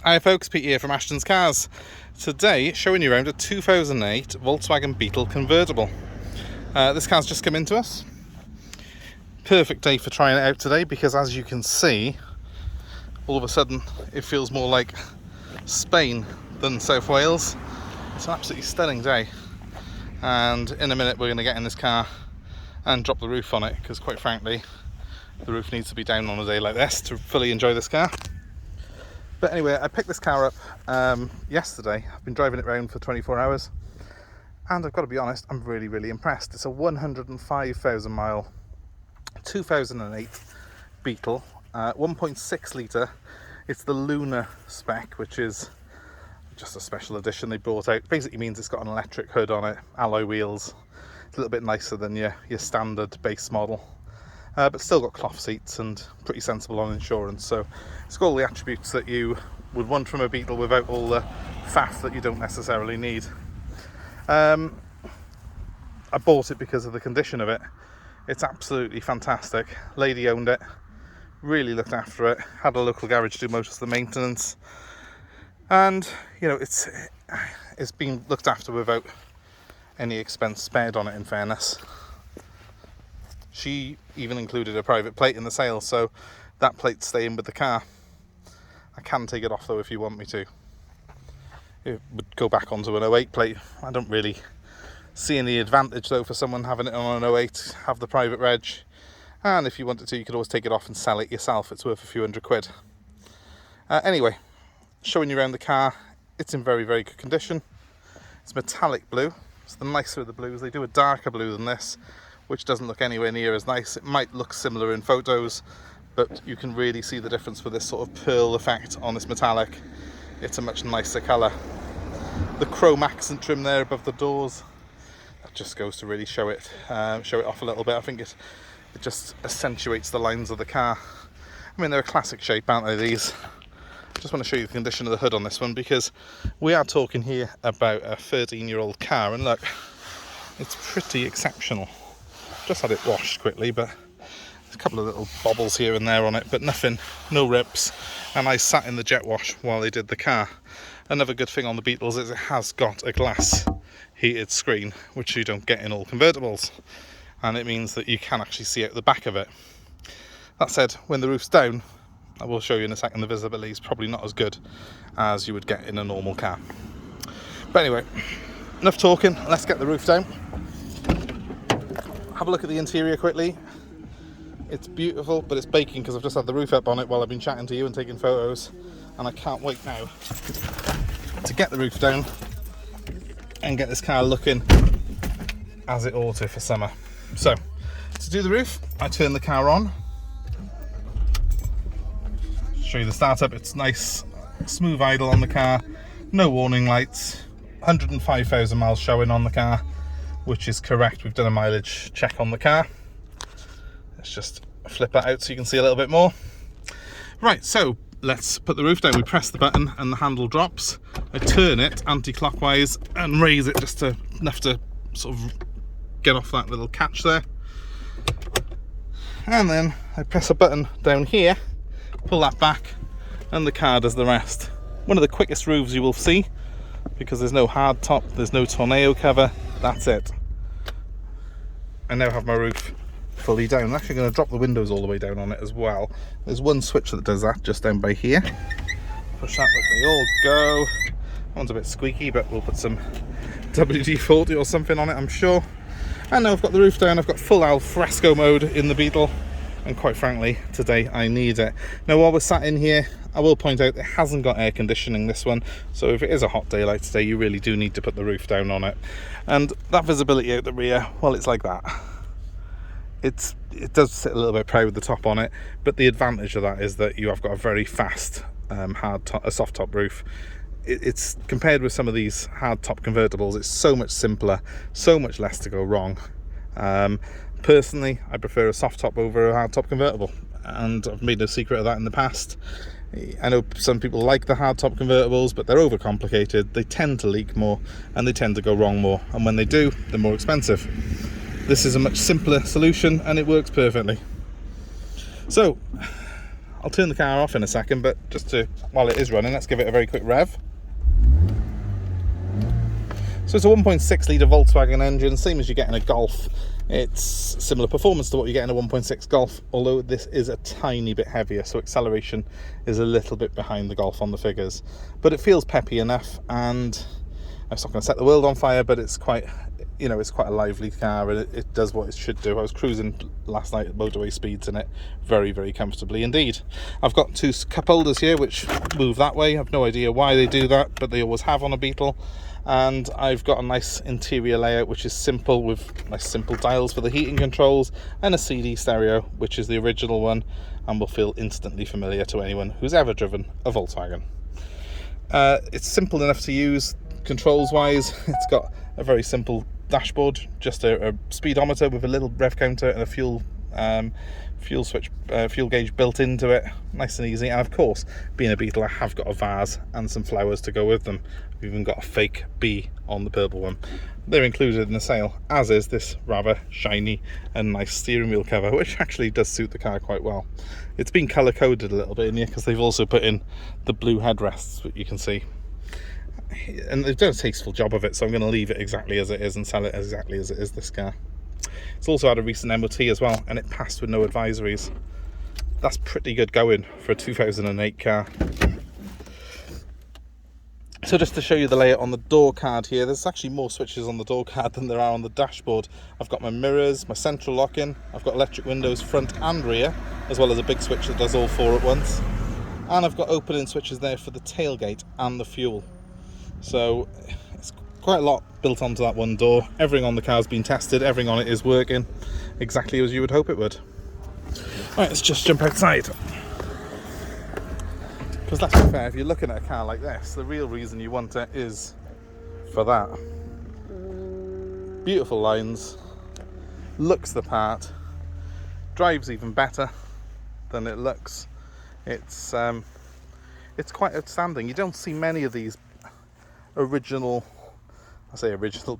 Hi folks, Pete here from Ashton's Cars. Today showing you around a 2008 Volkswagen Beetle convertible. This car's just come into us. Perfect day for trying it out today because, as you can see, all of a sudden it feels more like Spain than South Wales. It's an absolutely stunning day, and in a minute we're going to get in this car and drop the roof on it because, quite frankly, the roof needs to be down on a day like this to fully enjoy this car. But anyway, I picked this car up yesterday. I've been driving it around for 24 hours and I've got to be honest, I'm really impressed. It's a 105,000 mile 2008 Beetle, 1.6 litre. It's the Lunar spec, which is just a special edition they brought out. Basically means it's got an electric hood on it, alloy wheels. It's a little bit nicer than your standard base model. But still got cloth seats and pretty sensible on insurance, so it's got all the attributes that you would want from a Beetle without all the faff that you don't necessarily need. I bought it because of the condition of it. It's absolutely fantastic. Lady owned it, really looked after it, had a local garage do most of the maintenance, and you know, it's been looked after without any expense spared on it, in fairness. She even included a private plate in the sale, so that plate's staying with the car. I can take it off though if you want me to. It would go back onto an 08 plate. I don't really see any advantage though for someone having it on an 08, have the private reg, and if you wanted to you could always take it off and sell it yourself. It's worth a few £100. Anyway, showing you around the car. It's in very good condition. It's metallic blue. It's the nicer of the blues. They do a darker blue than this, which doesn't look anywhere near as nice. It might look similar in photos, but you can really see the difference with this sort of pearl effect on this metallic. It's a much nicer colour. The chrome accent trim there above the doors, that just goes to really show it off a little bit. I think it just accentuates the lines of the car. I mean, they're a classic shape, aren't they, these? I just want to show you the condition of the hood on this one, because we are talking here about a 13-year-old car, and look, it's pretty exceptional. Just had it washed quickly, but there's a couple of little bobbles here and there on it, but nothing, no rips. And I sat in the jet wash while they did the car. Another good thing on the Beetles is it has got a glass heated screen, which you don't get in all convertibles, and it means that you can actually see out the back of it. That said, when the roof's down, I will show you in a second, the visibility is probably not as good as you would get in a normal car. But anyway, enough talking, let's get the roof down. Have a look at the interior quickly. It's beautiful, but it's baking because I've just had the roof up on it while I've been chatting to you and taking photos, and I can't wait now to get the roof down and get this car looking as it ought to for summer. So, to do the roof, I turn the car on. Show you the startup. It's nice, smooth idle on the car, no warning lights, 105,000 miles showing on the car, which is correct. We've done a mileage check on the car. Let's just flip that out so you can see a little bit more. Right, so let's put the roof down. We press the button and the handle drops. I turn it anti-clockwise and raise it just enough to sort of get off that little catch there. And then I press a button down here, pull that back, and the car does the rest. One of the quickest roofs you will see, because there's no hard top, there's no tornado cover. That's it. I now have my roof fully down. I'm actually going to drop the windows all the way down on it as well. There's one switch that does that just down by here. Push that, look, they all go. That one's a bit squeaky, but we'll put some WD-40 or something on it, I'm sure. And now I've got the roof down. I've got full al fresco mode in the Beetle, and quite frankly, today I need it. Now, while we're sat in here, I will point out it hasn't got air conditioning, this one, so if it is a hot day like today, you really do need to put the roof down on it. And that visibility out the rear, well, it's like that. It does sit a little bit proud with the top on it, but the advantage of that is that you have got a very fast soft top roof. It's compared with some of these hard top convertibles, it's so much simpler, so much less to go wrong. Personally, I prefer a soft top over a hard top convertible, and I've made no secret of that in the past. I know some people like the hard top convertibles, but they're overcomplicated. They tend to leak more and they tend to go wrong more, and when they do, they're more expensive. This is a much simpler solution and it works perfectly. So I'll turn the car off in a second, but just to, while it is running, let's give it a very quick rev. So it's a 1.6 litre Volkswagen engine, same as you get in a Golf. It's similar performance to what you get in a 1.6 Golf, although this is a tiny bit heavier, so acceleration is a little bit behind the Golf on the figures. But it feels peppy enough, and it's not going to set the world on fire, but it's quite, you know, it's quite a lively car, and it does what it should do. I was cruising last night at motorway speeds in it very, very comfortably indeed. I've got two cup holders here which move that way. I've no idea why they do that, but they always have on a Beetle. And I've got a nice interior layout which is simple, with nice simple dials for the heating controls, and a CD stereo, which is the original one and will feel instantly familiar to anyone who's ever driven a Volkswagen. It's simple enough to use controls wise. It's got a very simple dashboard, just a speedometer with a little rev counter and a fuel switch, fuel gauge built into it, nice and easy. And of course, being a Beetle, I have got a vase and some flowers to go with them. I've even got a fake bee on the purple one. They're included in the sale, as is this rather shiny and nice steering wheel cover, which actually does suit the car quite well. It's been colour coded a little bit in here because they've also put in the blue headrests, which you can see. And they've done a tasteful job of it, so I'm going to leave it exactly as it is and sell it exactly as it is, this car. It's also had a recent MOT as well, and it passed with no advisories. That's pretty good going for a 2008 car. So just to show you the layout on the door card here, there's actually more switches on the door card than there are on the dashboard. I've got my mirrors, my central locking, I've got electric windows front and rear, as well as a big switch that does all four at once. And I've got opening switches there for the tailgate and the fuel. So it's quite a lot built onto that one door. Everything on the car's been tested, everything on it is working exactly as you would hope it would. Right, let's just jump outside. Because let's be fair, if you're looking at a car like this, the real reason you want it is for that. Beautiful lines, looks the part, drives even better than it looks. It's quite outstanding. You don't see many of these original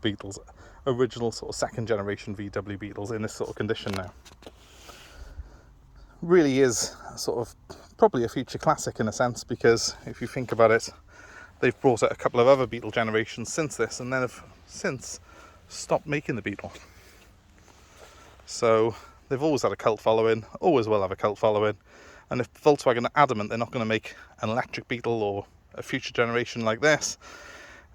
Beetles, original sort of second generation VW Beetles in this sort of condition now. Really is sort of probably a future classic in a sense, because if you think about it, they've brought out a couple of other Beetle generations since this, and then have since stopped making the Beetle. So they've always had a cult following, always will have a cult following, and if Volkswagen are adamant they're not going to make an electric Beetle or a future generation like this,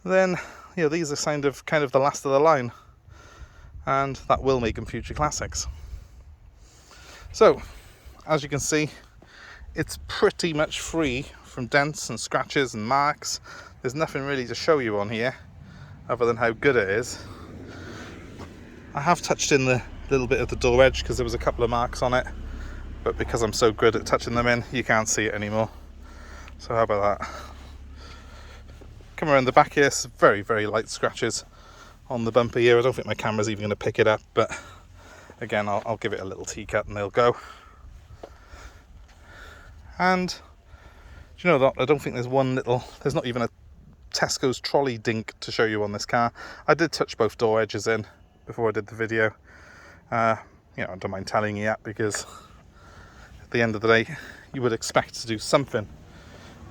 then you know, these are kind of the last of the line, and that will make them future classics. So as you can see, it's pretty much free from dents and scratches and marks. There's nothing really to show you on here other than how good it is. I have touched in the little bit of the door edge because there was a couple of marks on it, but because I'm so good at touching them in, you can't see it anymore. So how about that? Come around the back here, some very, very light scratches on the bumper here. I don't think my camera's even going to pick it up, but again, I'll give it a little T-cut and they'll go. And do you know what? I don't think there's not even a Tesco's trolley dink to show you on this car. I did touch both door edges in before I did the video. You know, I don't mind telling you that, because at the end of the day, you would expect to do something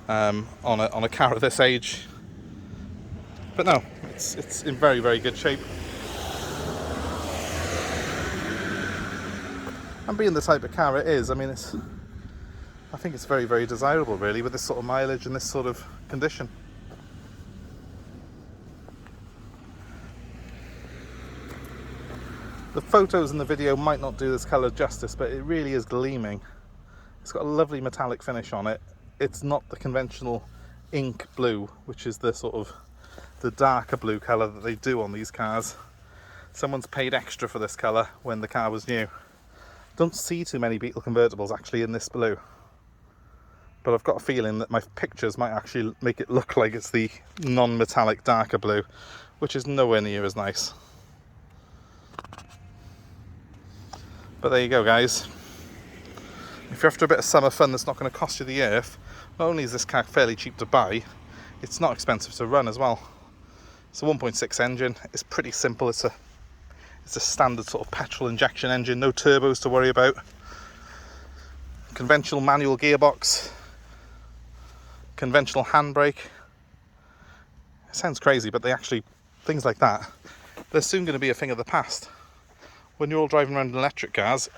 on a car of this age. But no, it's in very, very good shape. And being the type of car it is, I mean, I think it's very, very desirable really, with this sort of mileage and this sort of condition. The photos in the video might not do this colour justice, but it really is gleaming. It's got a lovely metallic finish on it. It's not the conventional ink blue, which is the sort of the darker blue colour that they do on these cars. Someone's paid extra for this colour when the car was new. Don't see too many Beetle convertibles actually in this blue, but I've got a feeling that my pictures might actually make it look like it's the non-metallic darker blue, which is nowhere near as nice. But there you go, guys. If you're after a bit of summer fun that's not going to cost you the earth, not only is this car fairly cheap to buy, it's not expensive to run as well. It's a 1.6 engine. It's pretty simple. It's a standard sort of petrol injection engine, no turbos to worry about. conventional manual gearbox, conventional handbrake. It sounds crazy, but things like that, they're soon going to be a thing of the past. When you're all driving around in electric cars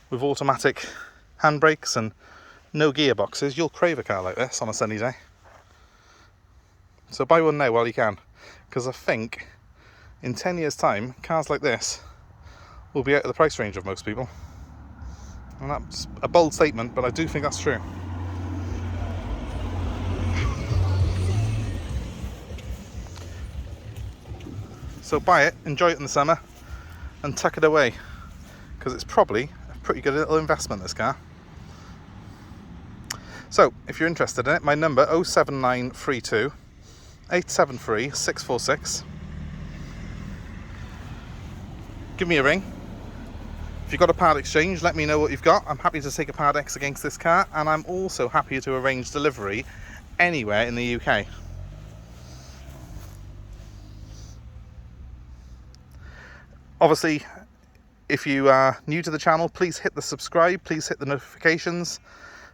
with automatic handbrakes and no gearboxes, you'll crave a car like this on a sunny day. So buy one now while you can, because I think in 10 years time cars like this will be out of the price range of most people. And that's a bold statement, but I do think that's true. So buy it, enjoy it in the summer, and tuck it away, because it's probably a pretty good little investment, this car. So if you're interested in it, my number 07932 873 646. Give me a ring. If you've got a part exchange, let me know what you've got. I'm happy to take a part X against this car, and I'm also happy to arrange delivery anywhere in the UK. Obviously, if you are new to the channel, please hit the subscribe, please hit the notifications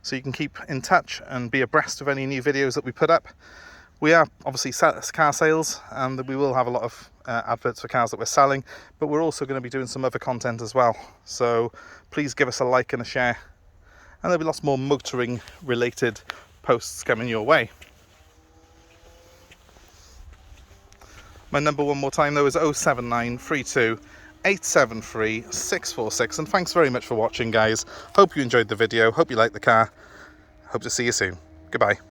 so you can keep in touch and be abreast of any new videos that we put up. We are obviously car sales, and we will have a lot of adverts for cars that we're selling, but we're also going to be doing some other content as well. So please give us a like and a share, and there'll be lots more motoring related posts coming your way. My number one more time though is 07932 873 646, and thanks very much for watching, guys. Hope you enjoyed the video, hope you liked the car, hope to see you soon. Goodbye.